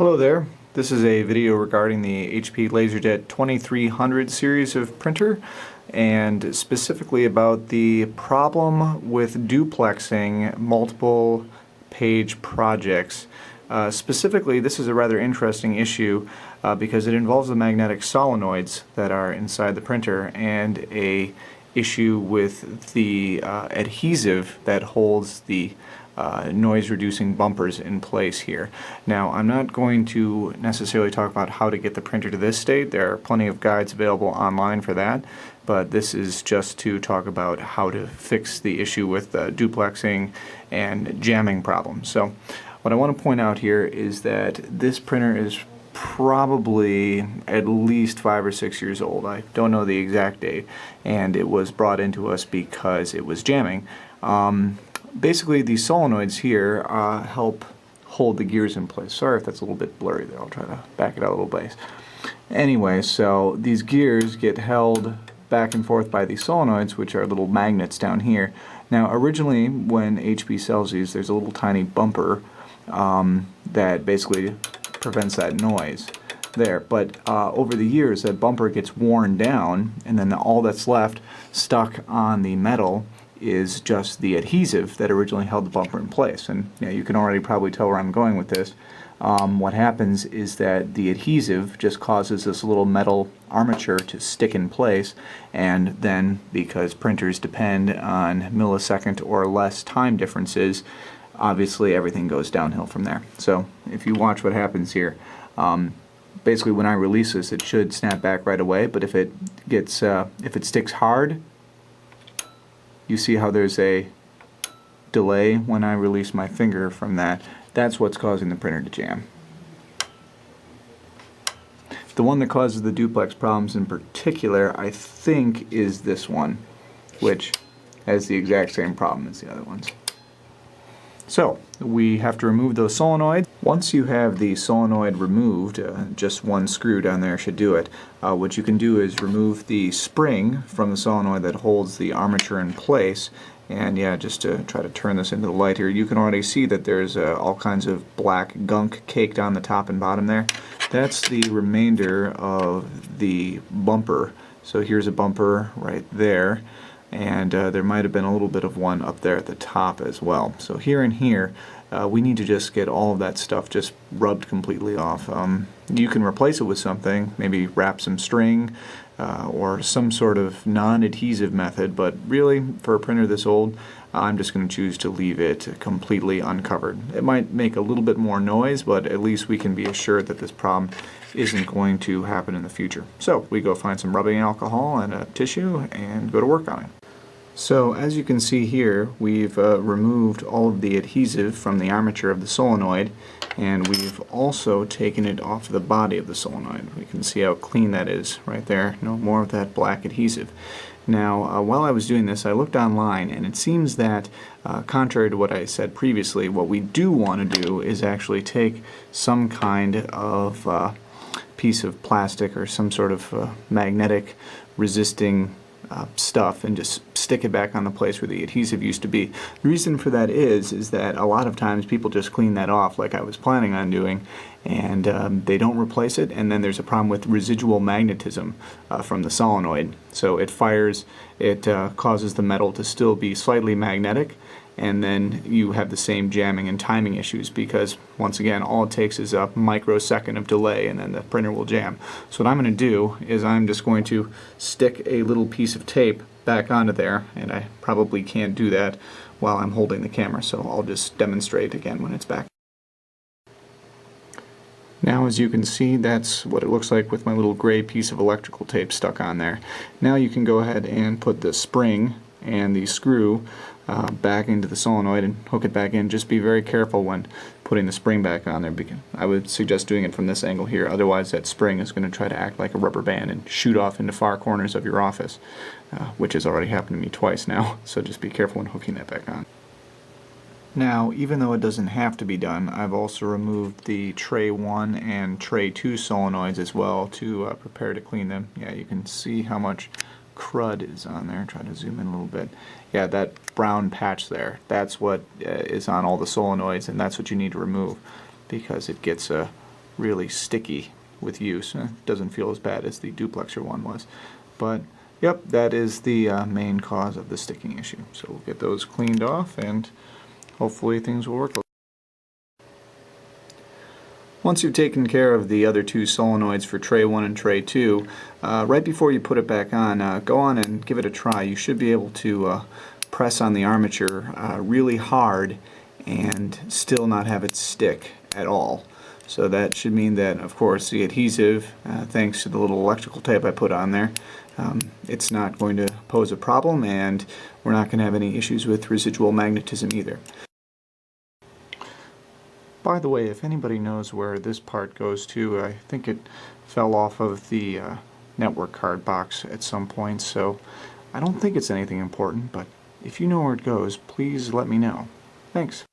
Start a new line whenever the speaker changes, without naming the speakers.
Hello there. This is a video regarding the HP LaserJet 2300 series of printer, and specifically about the problem with duplexing multiple page projects. Specifically, this is a rather interesting issue because it involves the magnetic solenoids that are inside the printer and a issue with the adhesive that holds the noise-reducing bumpers in place here. Now, I'm not going to necessarily talk about how to get the printer to this state. There are plenty of guides available online for that, but this is just to talk about how to fix the issue with duplexing and jamming problems. So, what I want to point out here is that this printer is probably at least 5 or 6 years old. I don't know the exact date, and it was brought into us because it was jamming. Basically, these solenoids here help hold the gears in place. Sorry if that's a little bit blurry there. I'll try to back it out a little bit. Anyway, so these gears get held back and forth by these solenoids, which are little magnets down here. Now, originally, when HP sells these, there's a little tiny bumper that basically prevents that noise there. But over the years, that bumper gets worn down, and then all that's left stuck on the metal is just the adhesive that originally held the bumper in place. And you can already probably tell where I'm going with this. What happens is that the adhesive just causes this little metal armature to stick in place, and then because printers depend on millisecond or less time differences, obviously everything goes downhill from there. So if you watch what happens here, basically when I release this, it should snap back right away, but if it sticks hard, you see how there's a delay when I release my finger from that. That's what's causing the printer to jam. The one that causes the duplex problems in particular, I think, is this one, which has the exact same problem as the other ones. So, we have to remove those solenoids. Once you have the solenoid removed, just one screw down there should do it. What you can do is remove the spring from the solenoid that holds the armature in place. And yeah, just to try to turn this into the light here, you can already see that there's all kinds of black gunk caked on the top and bottom there. That's the remainder of the bumper. So here's a bumper right there. And there might have been a little bit of one up there at the top as well. So here and here, we need to just get all of that stuff just rubbed completely off. You can replace it with something, maybe wrap some string or some sort of non-adhesive method, but really, for a printer this old, I'm just going to choose to leave it completely uncovered. It might make a little bit more noise, but at least we can be assured that this problem isn't going to happen in the future. So we go find some rubbing alcohol and a tissue and go to work on it. So as you can see here, we've removed all of the adhesive from the armature of the solenoid, and we've also taken it off the body of the solenoid. We can see how clean that is right there. No more of that black adhesive. Now, while I was doing this, I looked online, and it seems that, contrary to what I said previously, what we do want to do is actually take some kind of piece of plastic or some sort of magnetic resisting stuff and just stick it back on the place where the adhesive used to be. The reason for that is that a lot of times people just clean that off like I was planning on doing, and they don't replace it, and then there's a problem with residual magnetism from the solenoid. So it fires, it causes the metal to still be slightly magnetic, and then you have the same jamming and timing issues because, once again, all it takes is a microsecond of delay and then the printer will jam. So what I'm going to do is I'm just going to stick a little piece of tape back onto there, and I probably can't do that while I'm holding the camera, so I'll just demonstrate again when it's back. Now, as you can see, that's what it looks like with my little gray piece of electrical tape stuck on there. Now you can go ahead and put the spring and the screw back into the solenoid and hook it back in. Just be very careful when putting the spring back on there, because I would suggest doing it from this angle here, otherwise that spring is going to try to act like a rubber band and shoot off into far corners of your office, which has already happened to me twice now, so just be careful when hooking that back on. Now, even though it doesn't have to be done, I've also removed the tray 1 and tray 2 solenoids as well to prepare to clean them. Yeah, you can see how much crud is on there. Try to zoom in a little bit. Yeah, that brown patch there, that's what is on all the solenoids, and that's what you need to remove because it gets really sticky with use. It doesn't feel as bad as the duplexer one was. But yep, that is the main cause of the sticking issue. So we'll get those cleaned off and hopefully things will work. Once you've taken care of the other two solenoids for tray 1 and tray 2, right before you put it back on, go on and give it a try. You should be able to press on the armature really hard and still not have it stick at all. So that should mean that, of course, the adhesive, thanks to the little electrical tape I put on there, it's not going to pose a problem, and we're not going to have any issues with residual magnetism either. By the way, if anybody knows where this part goes to, I think it fell off of the network card box at some point, so I don't think it's anything important, but if you know where it goes, please let me know. Thanks.